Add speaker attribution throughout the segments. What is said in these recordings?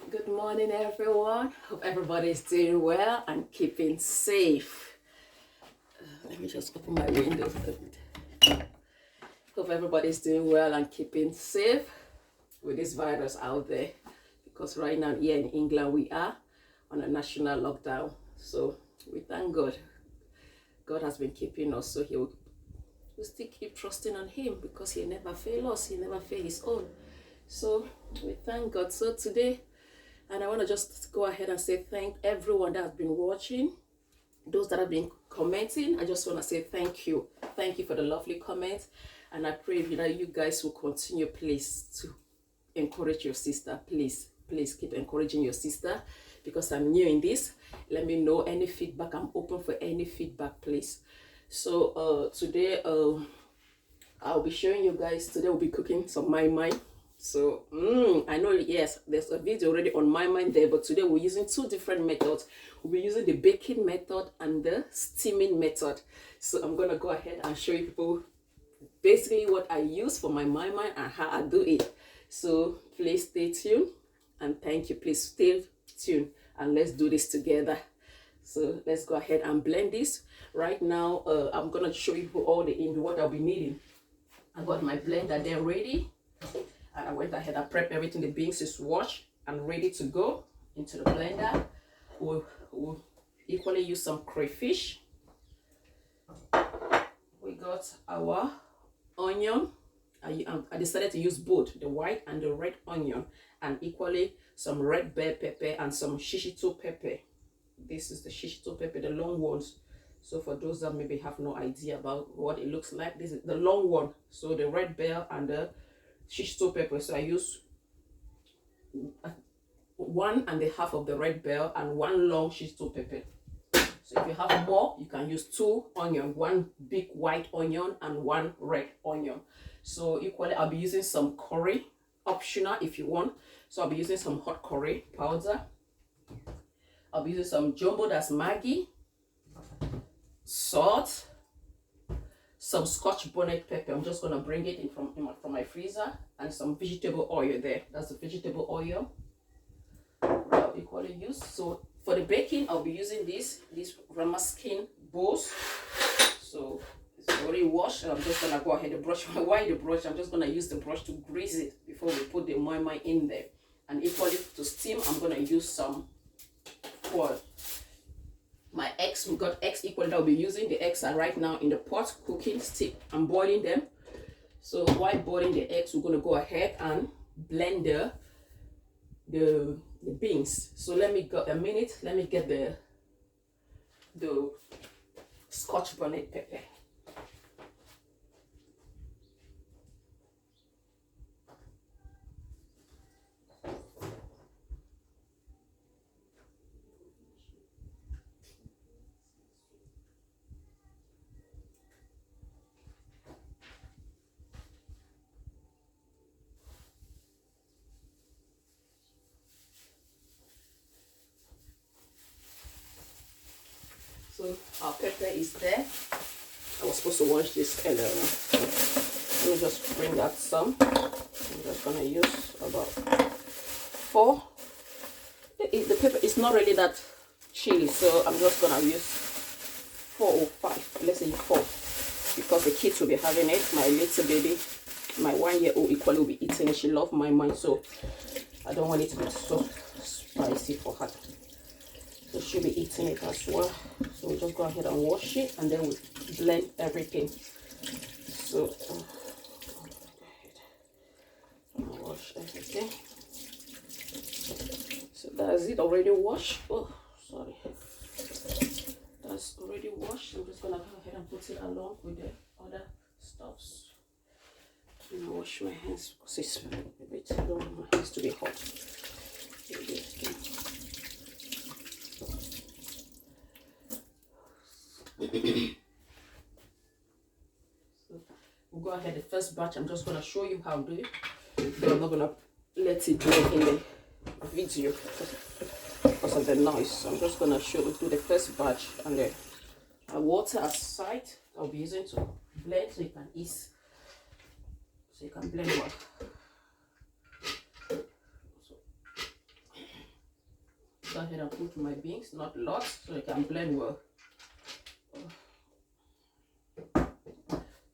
Speaker 1: Good morning, everyone. Hope everybody's doing well and keeping safe. Let me just open my windows a bit. Hope everybody's doing well and keeping safe with this virus out there. Because right now here in England, we are on a national lockdown. So we thank God. God has been keeping us, so we still keep trusting on Him because He never fails us. He never fails His own. So we thank God. So today, and I want to just go ahead and say thank everyone that has been watching, those that have been commenting. I just want to say thank you. Thank you for the lovely comments. And I pray that you guys will continue, please, to encourage your sister. Please keep encouraging your sister because I'm new in this. Let me know any feedback. I'm open for any feedback, please. So today I'll be showing you guys. Today we'll be cooking some my. So I know, yes, there's a video already on my mind there, but today we're using two different methods. We'll be using the baking method and the steaming method. So I'm gonna go ahead and show you people basically what I use for my and how I do it. So please stay tuned, and thank you. Please stay tuned and let's do this together. So let's go ahead and blend this. Right now I'm gonna show you all what I'll be needing. I got my blender there ready. And I went ahead and prepped everything. The beans is washed and ready to go into the blender. We'll equally use some crayfish. We got our onion. I decided to use both the white and the red onion, and equally some red bell pepper and some shishito pepper. This is the shishito pepper, the long ones. So for those that maybe have no idea about what it looks like, this is the long one. So the red bell and the shishito pepper. So I use 1.5 of the red bell and 1 long shishito pepper. So if you have more, you can use 2 onion, 1 big white onion and 1 red onion. So equally, I'll be using some curry, optional if you want. So I'll be using some hot curry powder. I'll be using some jumbo, that's Maggi, salt, some Scotch bonnet pepper. I'm just gonna bring it in from my freezer, and some vegetable oil there. That's the vegetable oil I'll equally use. So for the baking, I'll be using these Ramaskin bowls. So it's already washed, and I'm just gonna go ahead and brush. Why the brush? I'm just gonna use the brush to grease it before we put the moi in there. And equally to steam, I'm gonna use some oil. My eggs, we got eggs equal that I'll be using. The eggs are right now in the pot cooking. I'm boiling them. So while boiling the eggs, we're gonna go ahead and blend the beans. So let me go a minute. Let me get the Scotch bonnet pepper. So our pepper is there. I was supposed to wash this earlier. Let me just bring out some. I'm just gonna use about 4. The pepper is not really that chili, so I'm just gonna use 4 or 5. Let's say 4, because the kids will be having it. My little baby, my 1-year-old equally will be eating it. She loves my so I don't want it to be so spicy for her. So she'll be eating it as well. So we'll just go ahead and wash it, and then we'll blend everything. So wash everything. So that's it, already washed. Oh, sorry. That's already washed. I'm just gonna go ahead and put it along with the other stuffs. I'm gonna wash my hands because it's a bit, I don't want my hands to be hot. So we'll go ahead. The first batch, I'm just gonna show you how to do it, but I'm not gonna let it do it in the video because of the noise. So I'm just gonna do the first batch, and then water aside I'll be using to blend so you can ease, so you can blend well. So ahead and put my beans, not lots, so I can blend well.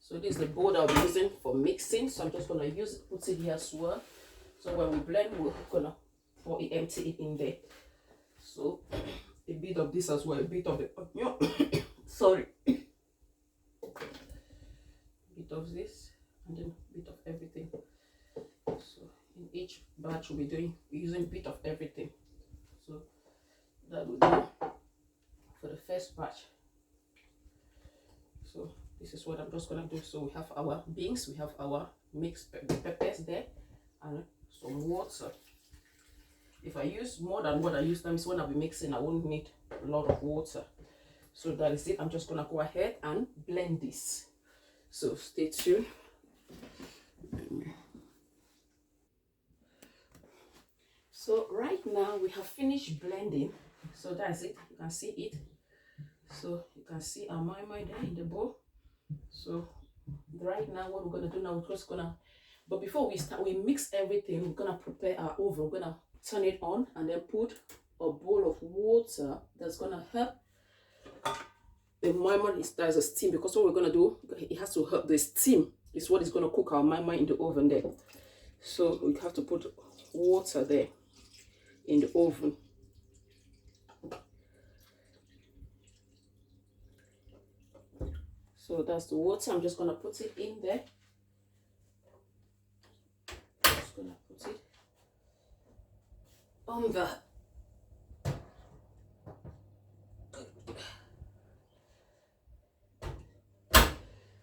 Speaker 1: So this is the bowl that I'll be using for mixing. So I'm just gonna put it here as well. So when we blend, we're gonna empty it in there. So a bit of this as well, a bit of the onion. Sorry. A bit of this and then a bit of everything. So in each batch we'll be using a bit of everything. So that will do for the first batch. So this is what I'm just gonna do. So we have our beans, we have our mixed peppers there, and some water. If I use more than what I use, that means when I'll be mixing, I won't need a lot of water. So that is it. I'm just gonna go ahead and blend this. So stay tuned. So right now we have finished blending. So that's it. You can see it. So you can see our mai there in the bowl. So right now what we're gonna do now, we're just gonna, but before we start, we mix everything. We're gonna prepare our oven. We're gonna turn it on and then put a bowl of water that's gonna help the mai there's a steam, because what we're gonna do, it has to help the steam is what is gonna cook our mai in the oven there. So we have to put water there in the oven. So that's the water. I'm just gonna put it in there. Just gonna put it on the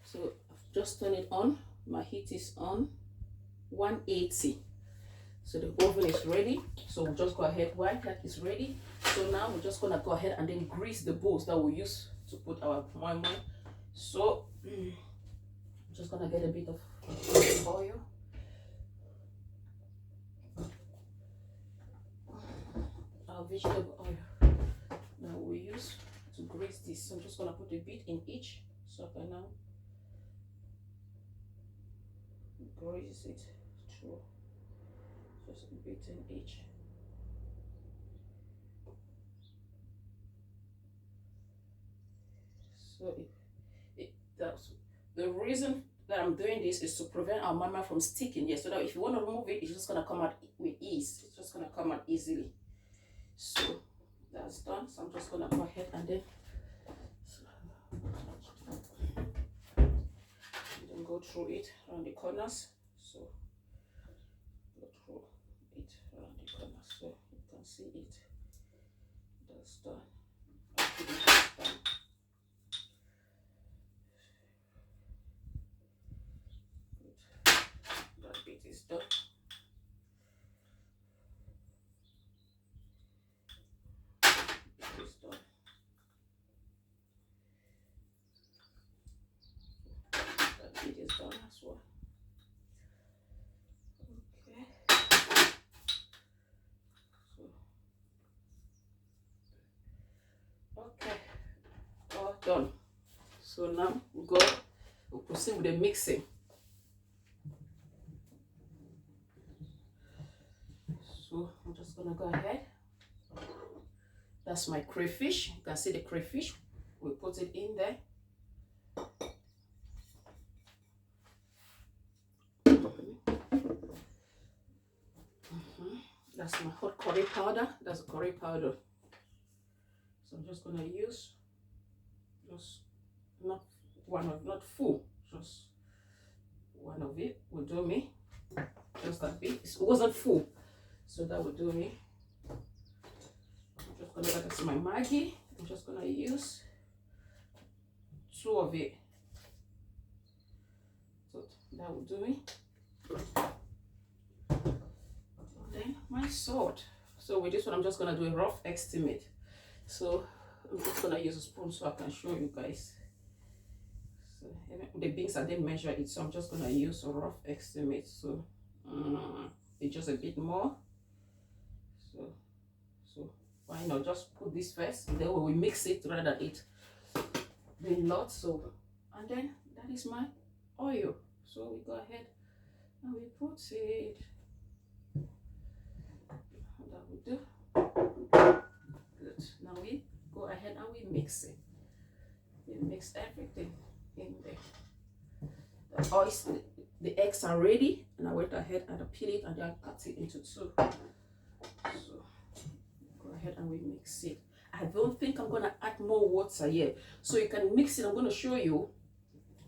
Speaker 1: so I've just turned it on. My heat is on 180. So the oven is ready. So we'll just go ahead while that is ready. So now we're just gonna go ahead and then grease the bowls that we'll use to put our mai. So I'm just gonna get a bit of oil. Our vegetable oil that we use to grease this. So I'm just gonna put a bit in each, so I can now grease it through. Just a bit in each. So that's the reason that I'm doing this, is to prevent our mai from sticking here, so that if you want to remove it, it's just gonna come out with ease. It's just gonna come out easily. So that's done. So I'm just gonna go ahead and then go through it around the corners. So go through it around the corners, so you can see it. That's done. That bit is done. It is done as well. Okay. Okay. All done. So now we'll proceed with the mixing. So I'm just gonna go ahead. That's my crayfish. You can see the crayfish. We'll put it in there. That's my hot curry powder. That's curry powder. So I'm just gonna use just not full, just one of it will do me. Just that bit. It wasn't full, so that will do me. I'm just gonna, that's my Maggi. I'm just gonna use 2 of it. So that will do me. Then my salt. So with this one, I'm just gonna do a rough estimate. So I'm just gonna use a spoon so I can show you guys. So the beans, I didn't measure it, so I'm just gonna use a rough estimate. So it's just a bit more. So why not just put this first, and then we will mix it rather than it being lot. So, and then that is my oil. So we go ahead and we put it. That will do. The eggs are ready, and I went ahead and I peel it and then cut it into two. So go ahead and we mix it. I don't think I'm gonna add more water here, so you can mix it. I'm gonna show you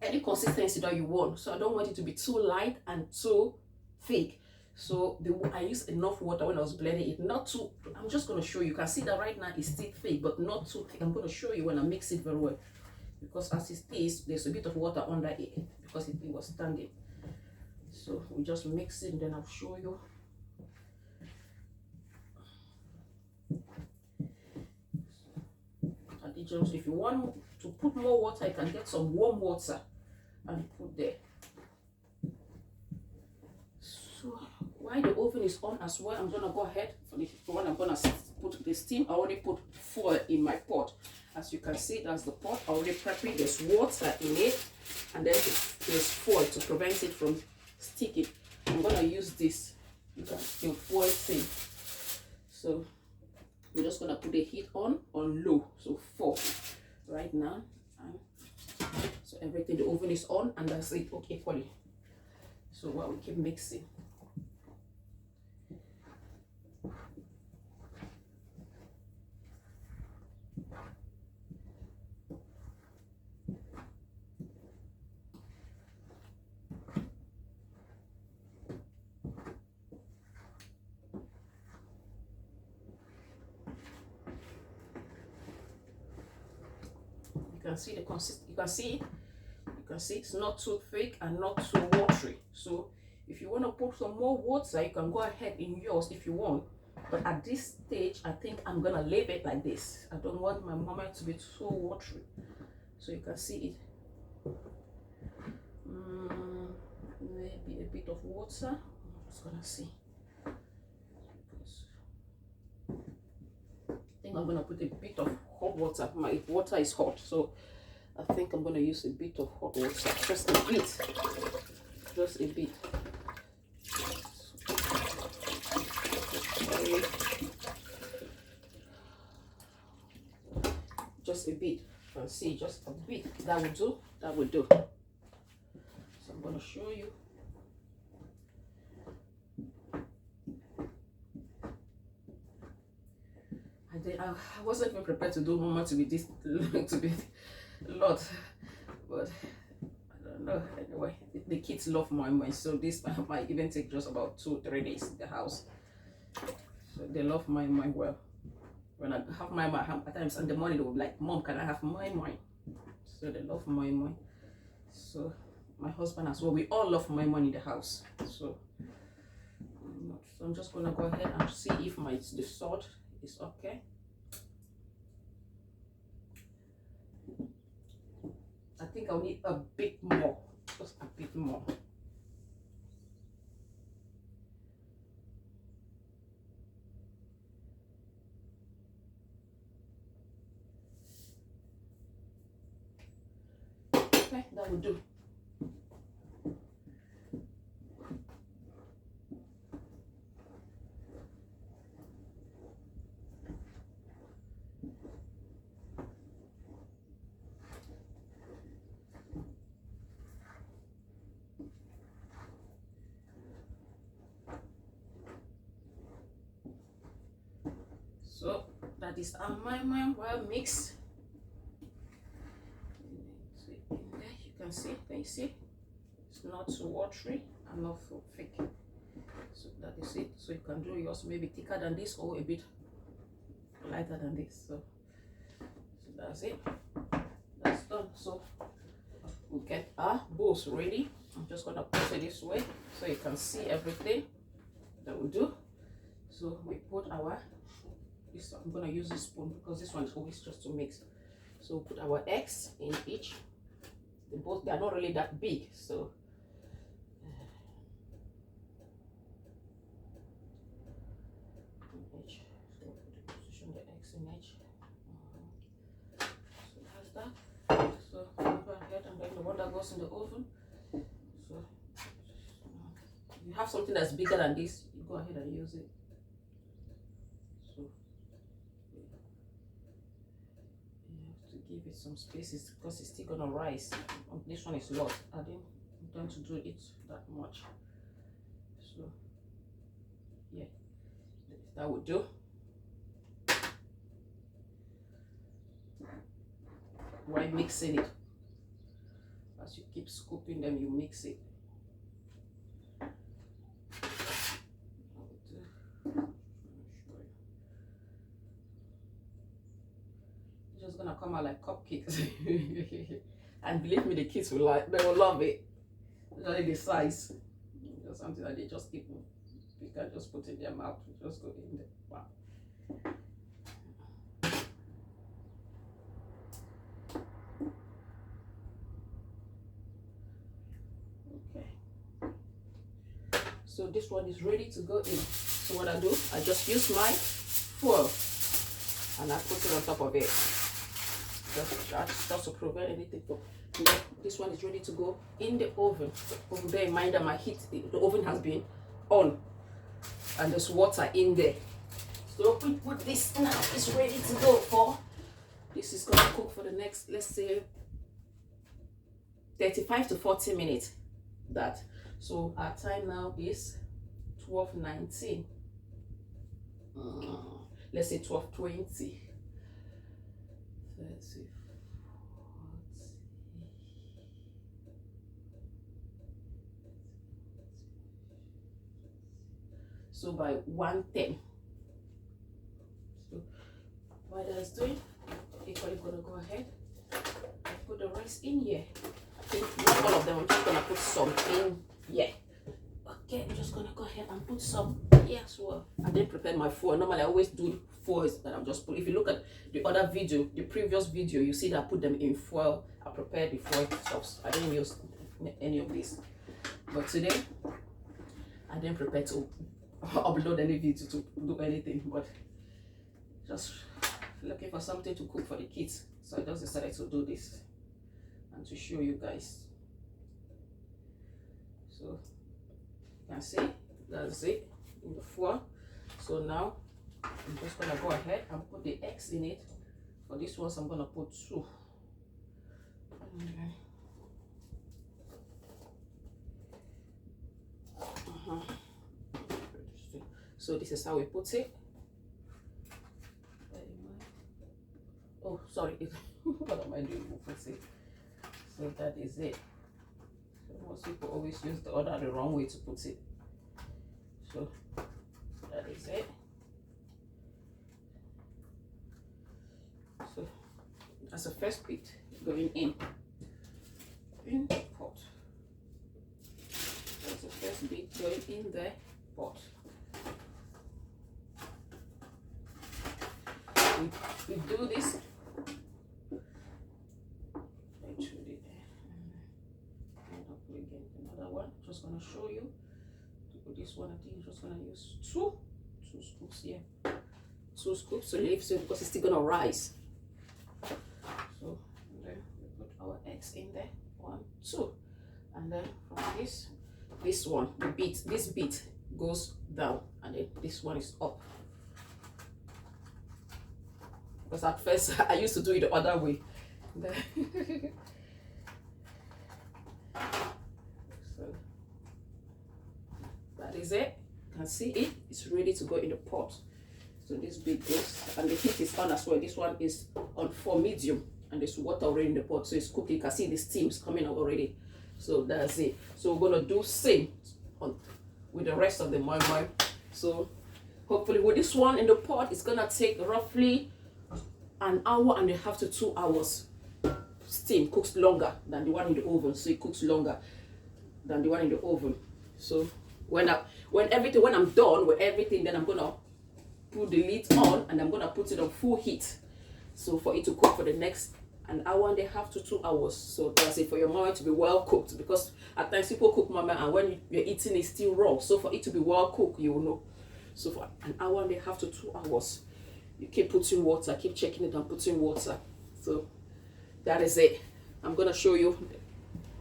Speaker 1: any consistency that you want. So I don't want it to be too light and too thick. So I used enough water when I was blending it, not too. I'm just gonna show you. You can see that right now it's still thick, but not too thick. I'm gonna show you when I mix it very well, because as it is, there's a bit of water under it because it was standing. So we just mix it, and then I'll show you. If you want to put more water, you can get some warm water and put there. So while the oven is on as well, I'm gonna go ahead for the one. I'm gonna put the steam. I already put foil in my pot. As you can see, that's the pot. I already prepped it. There's water in it, and then there's foil to prevent it from sticking. I'm gonna use this. You can your foil thing. So we're just gonna put the heat on low, so 4 right now, and so everything, the oven is on, and that's it, okay, equally. So while we keep mixing, you can see the consistency. You can see it's not too thick and not too watery. So if you want to put some more water, you can go ahead in yours if you want. But at this stage, I think I'm gonna leave it like this. I don't want my moment to be too watery. So you can see it. Maybe a bit of water. I'm just gonna see. I think I'm gonna put a bit of hot water. My water is hot, so I think I'm gonna use a bit of hot water. Just a bit. Just a bit. Just a bit. You can see, just a bit. That will do. That will do. So I'm gonna show you. I wasn't even prepared to do mama to be this to be a lot, but I don't know. Anyway, the kids love my so this might even take just about 2-3 days in the house. So they love my well. When I have my at times in the morning they will be like, "Mom, can I have my?" So they love my. So my husband as well. We all love my in the house. So I'm just gonna go ahead and see if the salt is okay. I think I'll need a bit more, just a bit more. Okay, that will do. So that is our my well mixed. You can see, it's not too watery and not too thick. So that is it. So you can do yours maybe thicker than this or a bit lighter than this. So that's it. That's done. So we get our bowls ready. I'm just gonna put it this way so you can see everything that we do. So we put our I'm gonna use this spoon because this one is always just to mix. So put our eggs in each. They are not really that big, so each. So position the eggs in each. So that's that. So go ahead and then the one that goes in the oven. So if you have something that's bigger than this, you go ahead and use it. So you have to give it some spaces because it's still gonna rise. This one is lost. Adding tend to do it that much. So yeah, that would do. While mixing it, as you keep scooping them, you mix it. It's just gonna come out like cupcakes. And believe me, the kids will they will love it. Especially the size. Just something that they just keep, you can just put in their mouth, just go in there. Wow. So this one is ready to go in. So what I do, I just use my foil and I put it on top of it. Just to prevent anything from. This one is ready to go in the oven. Over there, mind that my heat, the oven has been on and there's water in there. So we put this now, it's ready to go for, this is gonna cook for the next, let's say 35 to 40 minutes. That. So our time now is 12:19. Let's say 12:20. 30, 40. So by 1:10. So while that's doing, equally gonna go ahead and put the rice in here. I think not all of them. I'm just gonna put some in. Yeah. Okay, I'm just gonna go ahead and put some here as well. I didn't prepare my foil. Normally I always do foils that I'm just put. If you look at the other video, the previous video, you see that I put them in foil. I prepared the foil stuff. I didn't use any of these. But today I didn't prepare to upload any video to do anything, but just looking for something to cook for the kids. So I just decided to do this and to show you guys. So you can see that's it in the foil. So now I'm just gonna go ahead and put the eggs in it. For this one, I'm gonna put 2. So this is how we put it. Oh, sorry. What am I doing? Put it. So that is it. Most people always use the wrong way to put it. So that is it. So that's the first bit going in the pot. That's the first bit going in the pot. We do this. Another one, just gonna show you. To put this one, I think I'm just gonna use two scoops here. 2 scoops to leave so because it's still gonna rise. So and then we put our eggs in there. 1, 2, and then from this one, this bit goes down, and then this one is up. Because at first I used to do it the other way. So that is it. You can see it. It's ready to go in the pot. So this bit goes, and the heat is on as well. This one is on 4 medium, and there's water already in the pot, so it's cooking. You can see the steam's coming out already. So that's it. So we're gonna do same with the rest of the moi moi. So hopefully with this one in the pot, it's gonna take roughly 1.5 hours to 2 hours. Steam cooks longer than the one in the oven, so it cooks longer than the one in the oven. So when I'm done with everything, then I'm gonna put the lid on and I'm gonna put it on full heat. So for it to cook for the next 1.5 hours to 2 hours. So that's it, for your mama to be well cooked, because at times people cook mama and when you're eating it's still raw. So for it to be well cooked, you will know. So for 1.5 hours to 2 hours, you keep putting water, keep checking it and putting water. So that is it. I'm gonna show you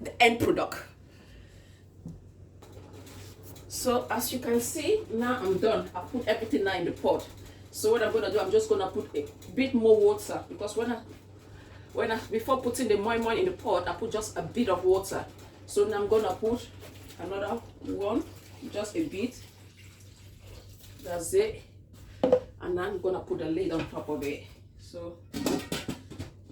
Speaker 1: the end product. So as you can see, now I'm done. I put everything now in the pot. So what I'm gonna do, I'm just gonna put a bit more water, because before putting the moi moi in the pot, I put just a bit of water. So now I'm gonna put another one, just a bit. That's it. And then I'm gonna put a lid on top of it. So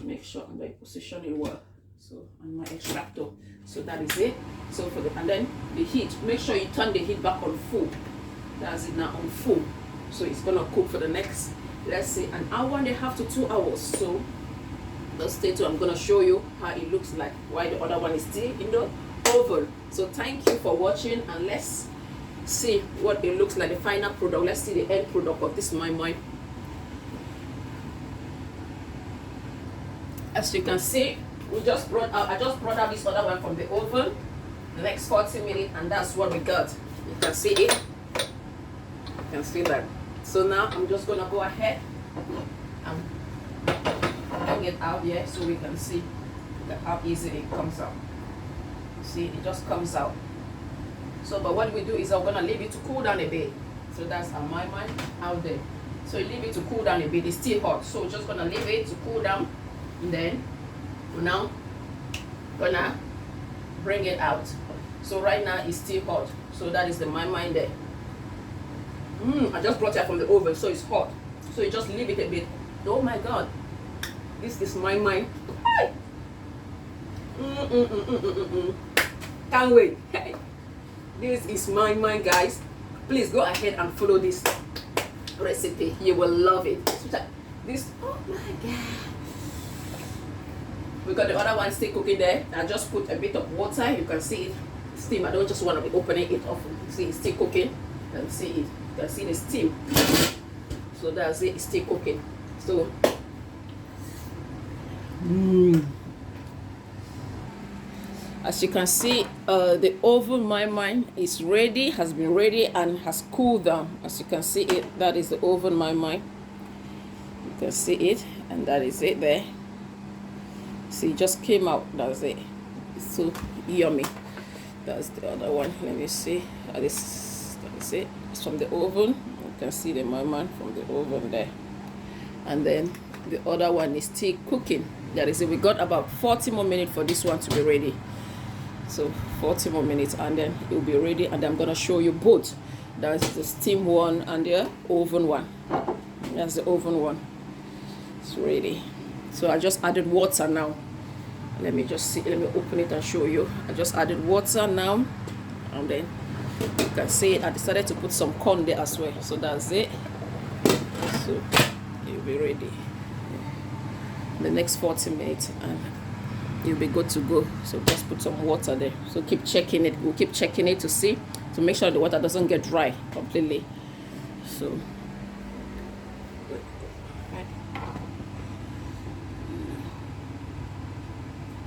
Speaker 1: make sure I'm going to position it well. So on my extractor. So that is it. So for the, and then the heat, make sure you turn the heat back on full. That's it now, on full. So it's gonna cook for the next, let's say, an hour and a half to 2 hours. So just stay tuned. I'm gonna show you how it looks like while the other one is still in the oven. So thank you for watching, and let's see what it looks like, the final product. Let's see the end product of this my. As you can see, I just brought out this other one from the oven, the next 40 minutes, and that's what we got. You can see it. You can see that. So now I'm just gonna go ahead and bring it out here so we can see how easy it comes out. See, it just comes out. So, but what we do is I'm gonna leave it to cool down a bit. So that's my out there. So you leave it to cool down a bit. It's still hot, so just gonna leave it to cool down, and then we're now gonna bring it out. So right now it's still hot. So that is the my there. I just brought it from the oven, so it's hot. So you just leave it a bit. Oh my God, this is my. Can't wait. This is my guys. Please go ahead and follow this recipe. You will love it. This, oh my God. We got the other one still cooking there. I just put a bit of water. You can see it steam. I don't just want to be opening it off. See, it's still cooking. You can see it. You can see the steam. So that's it. It's still cooking. So as you can see, the oven my is ready, has been ready and has cooled down. As you can see it, that is the oven my. You can see it, and that is it there. See, it just came out. That's it. It's so yummy. That's the other one. Let me see. That is it. It's from the oven. You can see the my from the oven there. And then the other one is still cooking. That is it. We got about 40 more minutes for this one to be ready. So 40 more minutes, and then it will be ready. And I'm gonna show you both. That's the steam one and the oven one. That's the oven one. It's ready. So I just added water now. Let me just see. Let me open it and show you. I just added water now, and then you can see I decided to put some corn there as well. So that's it. So you'll be ready in the next 40 minutes, and you'll be good to go. So just put some water there. So keep checking it. We'll keep checking it to see, to make sure the water doesn't get dry completely. So